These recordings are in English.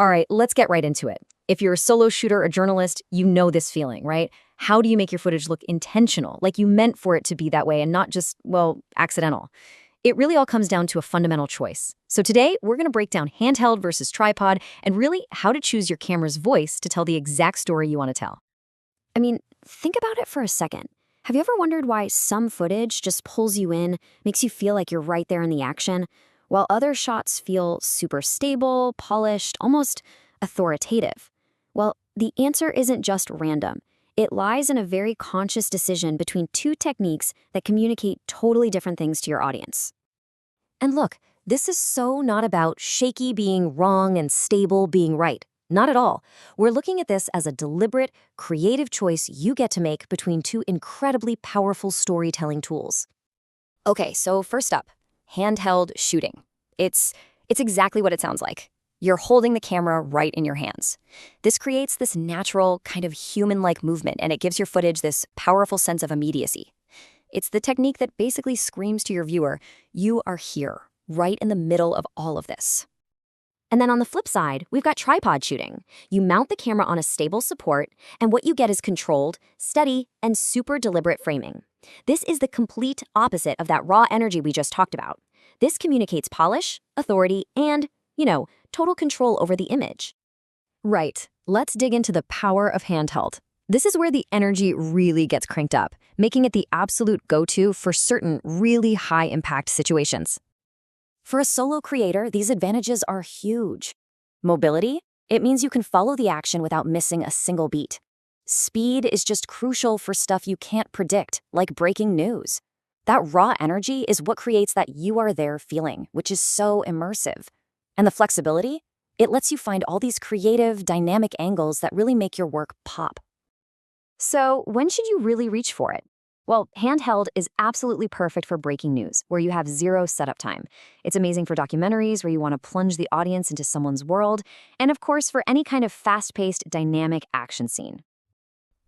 All right, let's get right into it. If you're a solo shooter or journalist, you know this feeling, right? How do you make your footage look intentional, like you meant for it to be that way and not just, well, accidental? It really all comes down to a fundamental choice. So today, we're going to break down handheld versus tripod and really how to choose your camera's voice to tell the exact story you want to tell. I mean, think about it for a second. Have you ever wondered why some footage just pulls you in, makes you feel like you're right there in the action, while other shots feel super stable, polished, almost authoritative? Well, the answer isn't just random. It lies in a very conscious decision between two techniques that communicate totally different things to your audience. And look, this is so not about shaky being wrong and stable being right. Not at all. We're looking at this as a deliberate, creative choice you get to make between two incredibly powerful storytelling tools. Okay, so first up, handheld shooting. It's exactly what it sounds like. You're holding the camera right in your hands. This creates this natural, kind of human-like movement, and it gives your footage this powerful sense of immediacy. It's the technique that basically screams to your viewer, you are here, right in the middle of all of this. And then on the flip side, we've got tripod shooting. You mount the camera on a stable support, and what you get is controlled, steady, and super deliberate framing. This is the complete opposite of that raw energy we just talked about. This communicates polish, authority, and, total control over the image. Right. Let's dig into the power of handheld. This is where the energy really gets cranked up, making it the absolute go-to for certain really high-impact situations. For a solo creator, these advantages are huge. Mobility, it means you can follow the action without missing a single beat. Speed is just crucial for stuff you can't predict, like breaking news. That raw energy is what creates that you are there feeling, which is so immersive. And the flexibility, it lets you find all these creative, dynamic angles that really make your work pop. So when should you really reach for it? Well, handheld is absolutely perfect for breaking news, where you have zero setup time. It's amazing for documentaries where you want to plunge the audience into someone's world, and of course for any kind of fast-paced, dynamic action scene.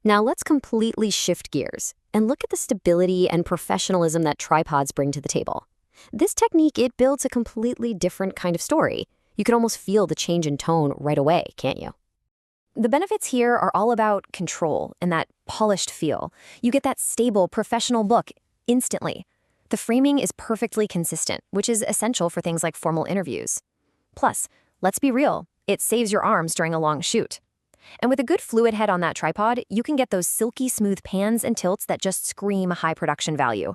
Now let's completely shift gears and look at the stability and professionalism that tripods bring to the table. This technique, it builds a completely different kind of story. You can almost feel the change in tone right away, can't you? The benefits here are all about control and that polished feel. You get that stable, professional look instantly. The framing is perfectly consistent, which is essential for things like formal interviews. Plus, let's be real, it saves your arms during a long shoot. And with a good fluid head on that tripod, you can get those silky smooth pans and tilts that just scream high production value.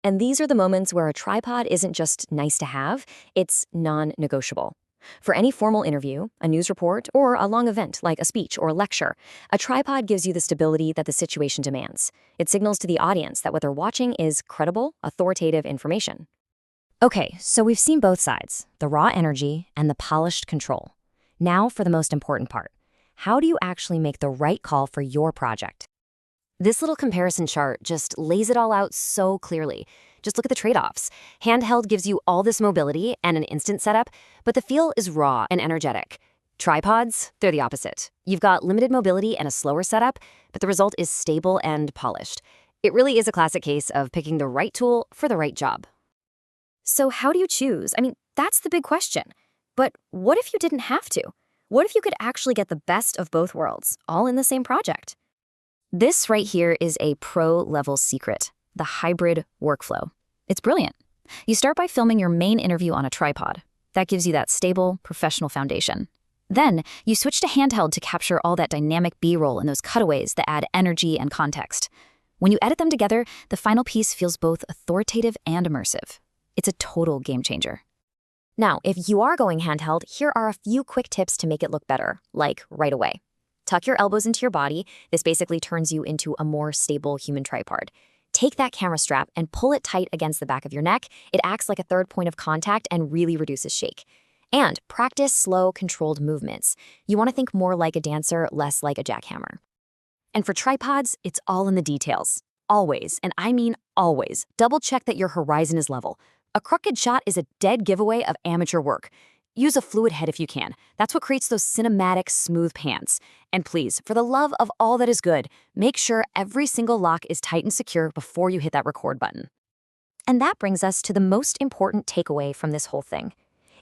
And these are the moments where a tripod isn't just nice to have, it's non-negotiable. For any formal interview, a news report, or a long event like a speech or a lecture, a tripod gives you the stability that the situation demands. It signals to the audience that what they're watching is credible, authoritative information. Okay, so we've seen both sides, the raw energy and the polished control. Now for the most important part. How do you actually make the right call for your project? This little comparison chart just lays it all out so clearly. Just look at the trade-offs. Handheld gives you all this mobility and an instant setup, but the feel is raw and energetic. Tripods, they're the opposite. You've got limited mobility and a slower setup, but the result is stable and polished. It really is a classic case of picking the right tool for the right job. So how do you choose? I mean, that's the big question. But what if you didn't have to? What if you could actually get the best of both worlds, all in the same project? This right here is a pro-level secret, the hybrid workflow. It's brilliant. You start by filming your main interview on a tripod. That gives you that stable, professional foundation. Then, you switch to handheld to capture all that dynamic B-roll and those cutaways that add energy and context. When you edit them together, the final piece feels both authoritative and immersive. It's a total game changer. Now, if you are going handheld, here are a few quick tips to make it look better, like right away. Tuck your elbows into your body. This basically turns you into a more stable human tripod. Take that camera strap and pull it tight against the back of your neck. It acts like a third point of contact and really reduces shake. And practice slow, controlled movements. You want to think more like a dancer, less like a jackhammer. And for tripods, it's all in the details. Always, and I mean always, double check that your horizon is level. A crooked shot is a dead giveaway of amateur work. Use a fluid head if you can. That's what creates those cinematic, smooth pans. And please, for the love of all that is good, make sure every single lock is tight and secure before you hit that record button. And that brings us to the most important takeaway from this whole thing.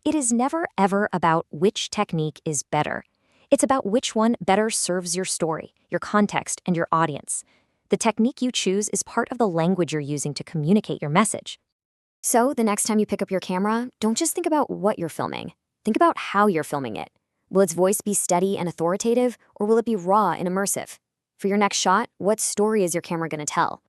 It is never ever about which technique is better. It's about which one better serves your story, your context, and your audience. The technique you choose is part of the language you're using to communicate your message. So, the next time you pick up your camera, don't just think about what you're filming. Think about how you're filming it. Will its voice be steady and authoritative, or will it be raw and immersive? For your next shot, what story is your camera going to tell?